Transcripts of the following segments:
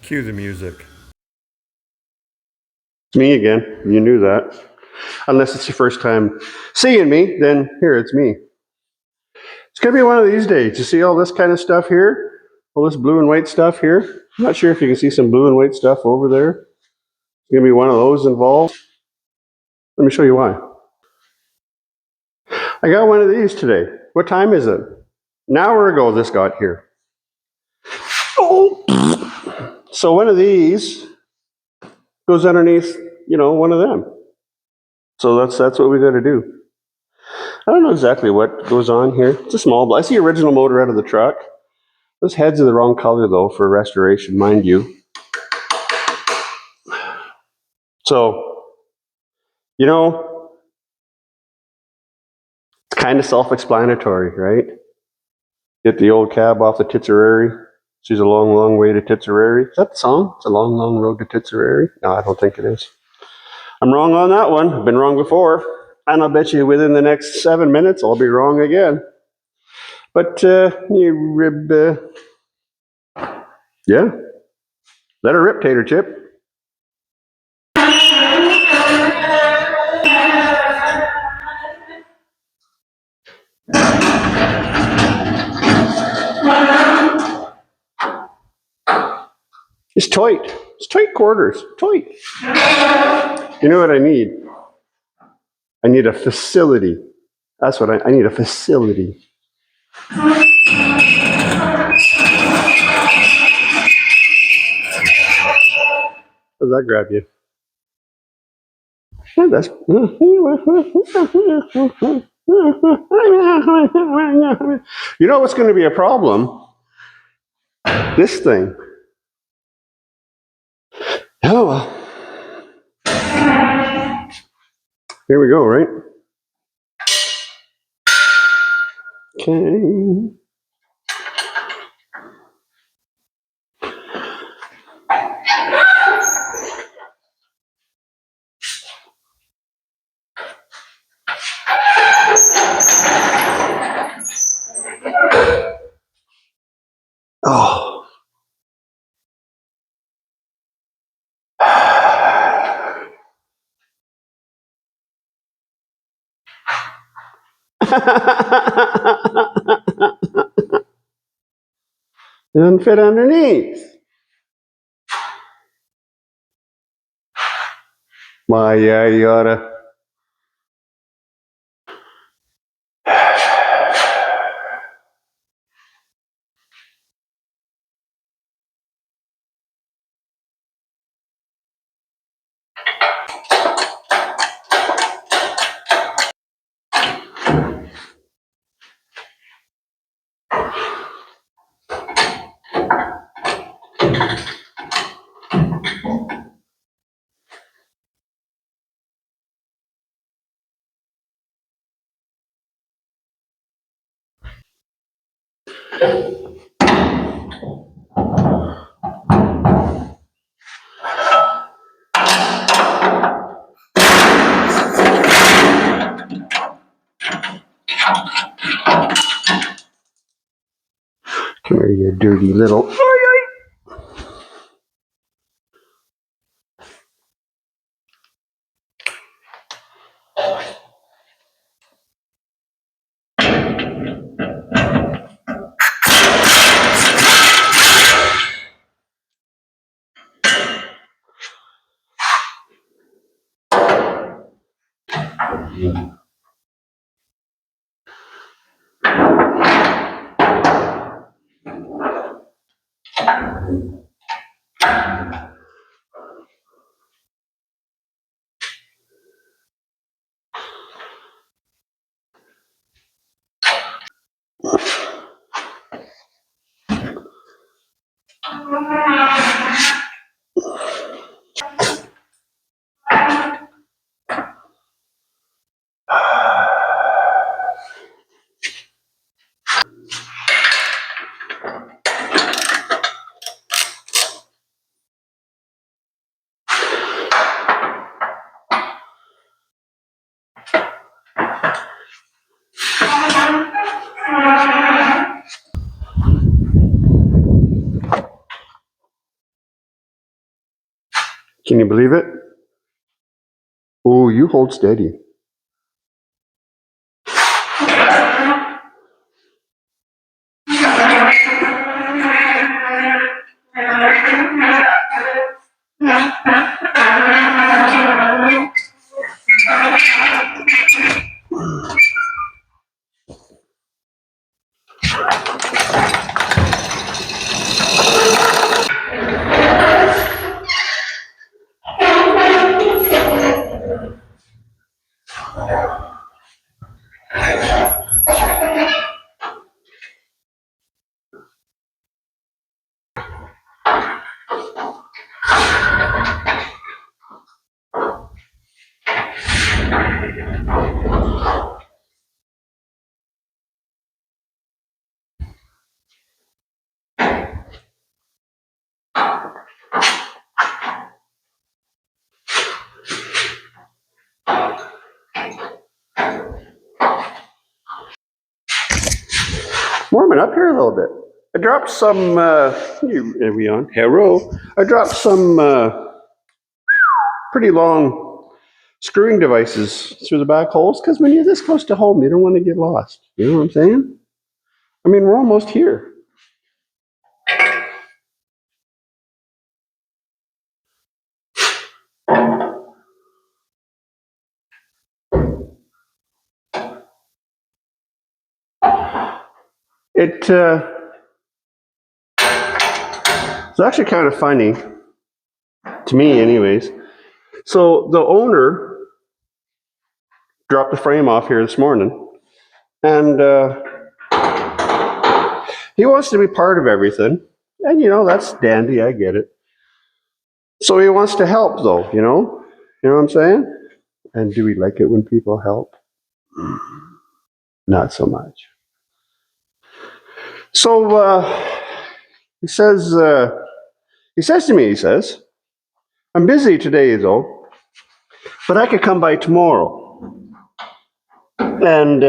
Cue the music. It's me again. You knew that. Unless it's your first time seeing me, then here, it's me. It's going to be one of these days. You see all this kind of stuff here? All this blue and white stuff here? I'm not sure if you can see some blue and white stuff over there. It's going to be one of those involved. Let me show you why. I got one of these today. What time is it? An hour ago this got here. Oh. So one of these goes underneath, one of them. So that's what we got to do. I don't know exactly what goes on here. It's a small, I see original motor out of the truck. Those heads are the wrong color though for restoration, mind you. So, it's kind of self-explanatory, right? Get the old cab off the Titsarary. She's a long, long way to Titsarary. Is that the song? It's a long, long road to Titsarary? No, I don't think it is. I'm wrong on that one. I've been wrong before. And I'll bet you within the next 7 minutes, I'll be wrong again. But, yeah. Let her rip, Tater Chip. It's tight. It's tight quarters. Tight. You know what I need? I need a facility. That's what I need, a facility. Does that grab you? That's. You know what's going to be a problem? This thing. Oh well. Here we go, right? Okay. Oh. It doesn't fit underneath. Why, yeah, you oughta. Come here, you dirty little. Can you believe it? Oh, you hold steady. Warming up here a little bit. I dropped some, are we on? Hello. I dropped some pretty long screwing devices through the back holes because when you're this close to home, you don't want to get lost. You know what I'm saying? I mean, we're almost here. It's actually kind of funny, to me anyways. So the owner dropped the frame off here this morning, and he wants to be part of everything. And, that's dandy, I get it. So he wants to help, though, You know what I'm saying? And do we like it when people help? Not so much. So he says to me, I'm busy today, though, but I could come by tomorrow. And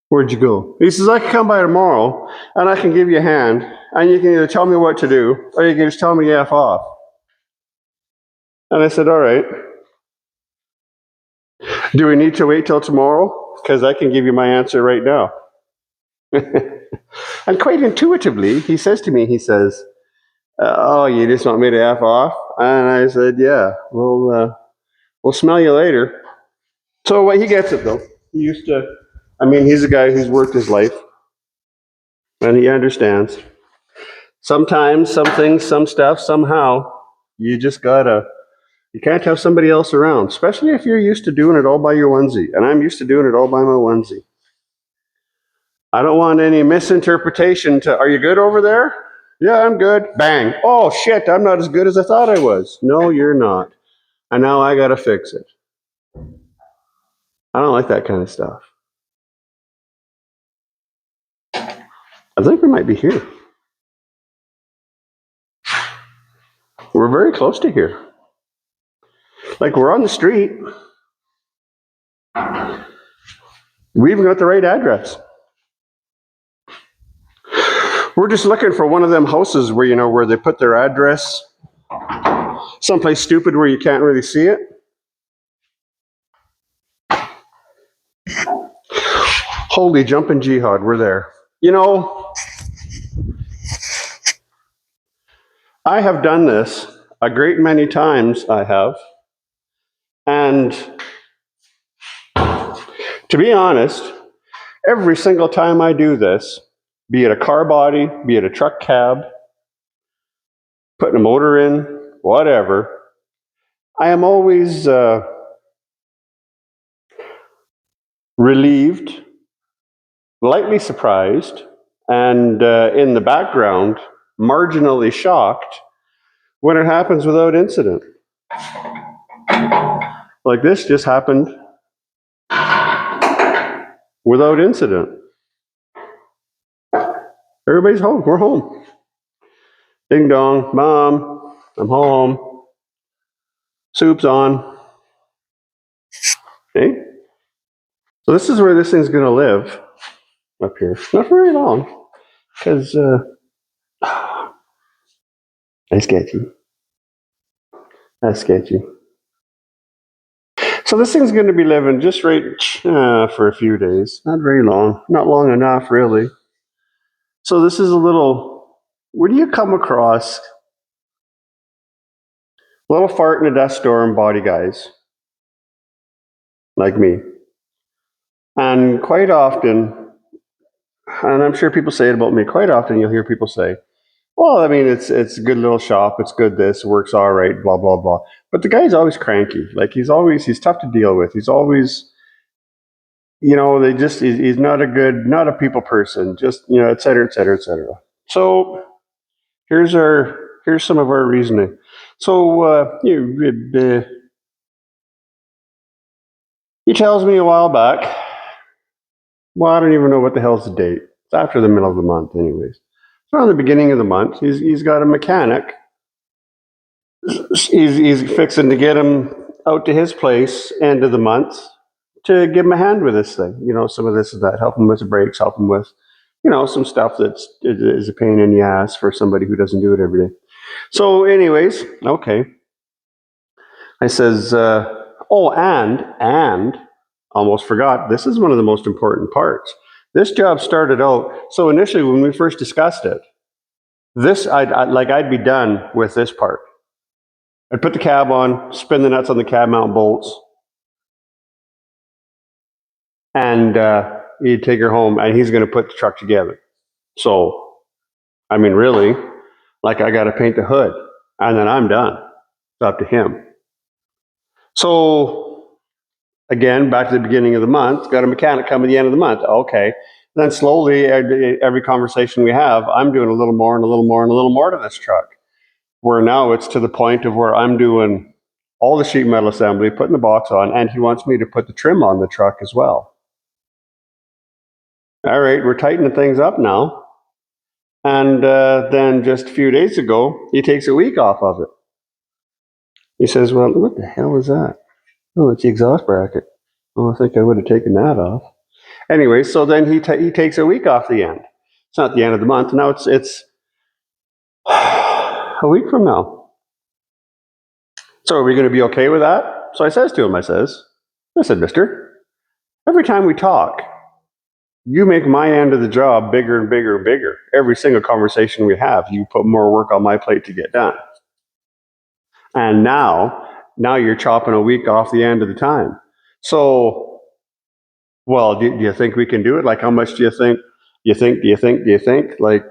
where'd you go? He says, I can come by tomorrow, and I can give you a hand, and you can either tell me what to do, or you can just tell me F off. And I said, all right. Do we need to wait till tomorrow? Because I can give you my answer right now. And quite intuitively, he says to me, oh, you just want me to F off? And I said, yeah, we'll smell you later. So he gets it, though. He's a guy who's worked his life, and he understands. Sometimes, some things, some stuff, somehow, you can't have somebody else around, especially if you're used to doing it all by your onesie. And I'm used to doing it all by my onesie. I don't want any misinterpretation are you good over there? Yeah, I'm good. Bang. Oh, shit, I'm not as good as I thought I was. No, you're not. And now I got to fix it. I don't like that kind of stuff. I think we might be here. We're very close to here. Like, we're on the street. We even got the right address. We're just looking for one of them houses where they put their address someplace stupid where you can't really see it. Holy jumping jihad, we're there. I have done this a great many times, I have. And to be honest, every single time I do this, be it a car body, be it a truck cab, putting a motor in, whatever, I am always relieved, lightly surprised, and in the background, marginally shocked when it happens without incident. Like this just happened without incident. Everybody's home. We're home. Ding dong, Mom, I'm home. Soup's on. Okay? So this is where this thing's going to live up here. Not very long, because That's sketchy. That's sketchy. So this thing's going to be living just right for a few days. Not very long. Not long enough, really. So this is a little... When you come across a little fart in a dust storm body guys, like me, and quite often, and I'm sure people say it about me, quite often you'll hear people say, well, I mean, it's a good little shop. It's good. This works all right. Blah blah blah. But the guy's always cranky. Like he's tough to deal with. He's always, he's not a people person. Just et cetera, et cetera, et cetera. So here's some of our reasoning. So he tells me a while back. Well, I don't even know what the hell's the date. It's after the middle of the month, anyways. So around the beginning of the month, he's got a mechanic. He's fixing to get him out to his place end of the month to give him a hand with this thing. Some of this and that, help him with the brakes, help him with, some stuff is a pain in the ass for somebody who doesn't do it every day. So, anyways, okay. I says, and almost forgot. This is one of the most important parts. This job started out. So initially, when we first discussed it, I'd be done with this part. I'd put the cab on, spin the nuts on the cab mount bolts, and he'd take her home, and he's going to put the truck together. So, I mean, really, I got to paint the hood, and then I'm done. It's up to him. So, again, back to the beginning of the month, got a mechanic come at the end of the month. Okay. Then slowly, every conversation we have, I'm doing a little more and a little more and a little more to this truck. Where now it's to the point of where I'm doing all the sheet metal assembly, putting the box on, and he wants me to put the trim on the truck as well. All right, we're tightening things up now. And then just a few days ago, he takes a week off of it. He says, well, what the hell is that? Oh, it's the exhaust bracket. Oh, I think I would have taken that off. Anyway, so then he takes a week off the end. It's not the end of the month. Now it's a week from now. So are we going to be okay with that? So I says to him, I said, mister, every time we talk, you make my end of the job bigger and bigger and bigger. Every single conversation we have, you put more work on my plate to get done. And now you're chopping a week off the end of the time. So, well, do you think we can do it? Like, how much do you think? Do you think? Like,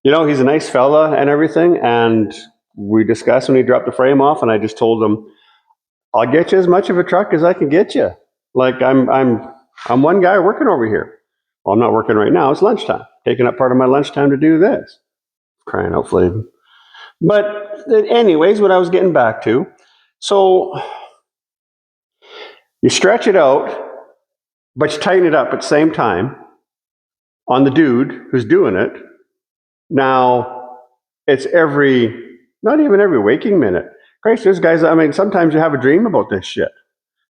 he's a nice fella and everything. And we discussed when he dropped the frame off, and I just told him, I'll get you as much of a truck as I can get you. Like, I'm one guy working over here. Well, I'm not working right now. It's lunchtime. Taking up part of my lunchtime to do this. Crying out flame. But anyways, what I was getting back to. So you stretch it out, but you tighten it up at the same time on the dude who's doing it. Now, it's not even every waking minute. Christ, there's guys, I mean, sometimes you have a dream about this shit.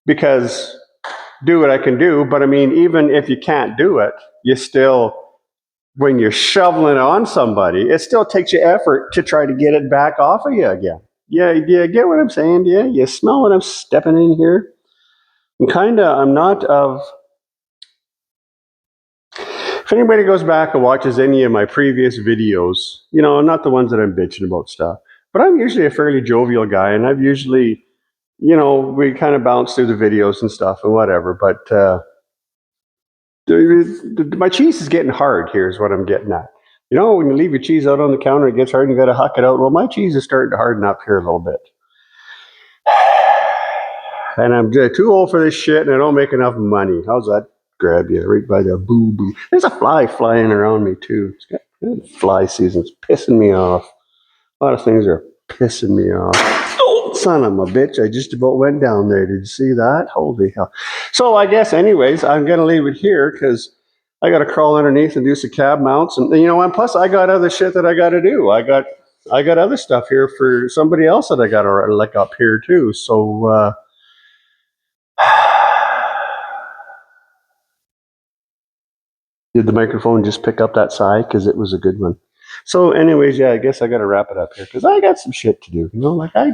Because do what I can do, but I mean, even if you can't do it, you still, when you're shoveling on somebody, it still takes you effort to try to get it back off of you again. Yeah, you get what I'm saying? Yeah, you smell what I'm stepping in here? I'm not of... If anybody goes back and watches any of my previous videos, not the ones that I'm bitching about stuff, but I'm usually a fairly jovial guy, and I've usually, we kind of bounce through the videos and stuff and whatever, but my cheese is getting hard here is what I'm getting at. When you leave your cheese out on the counter, it gets hard and you got to huck it out. Well, my cheese is starting to harden up here a little bit. And I'm too old for this shit, and I don't make enough money. How's that grab you right by the boo-boo? There's a fly flying around me, too. It's got fly season. It's pissing me off. A lot of things are pissing me off. Oh, son of a bitch. I just about went down there. Did you see that? Holy hell. So I guess, anyways, I'm going to leave it here because I got to crawl underneath and do some cab mounts. And plus I got other shit that I got to do. I got other stuff here for somebody else that I got to look up here, too. So, did the microphone just pick up that sigh? Because it was a good one. So, anyways, yeah, I guess I got to wrap it up here because I got some shit to do. Like I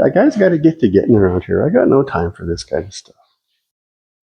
guys got to get to getting around here. I got no time for this kind of stuff.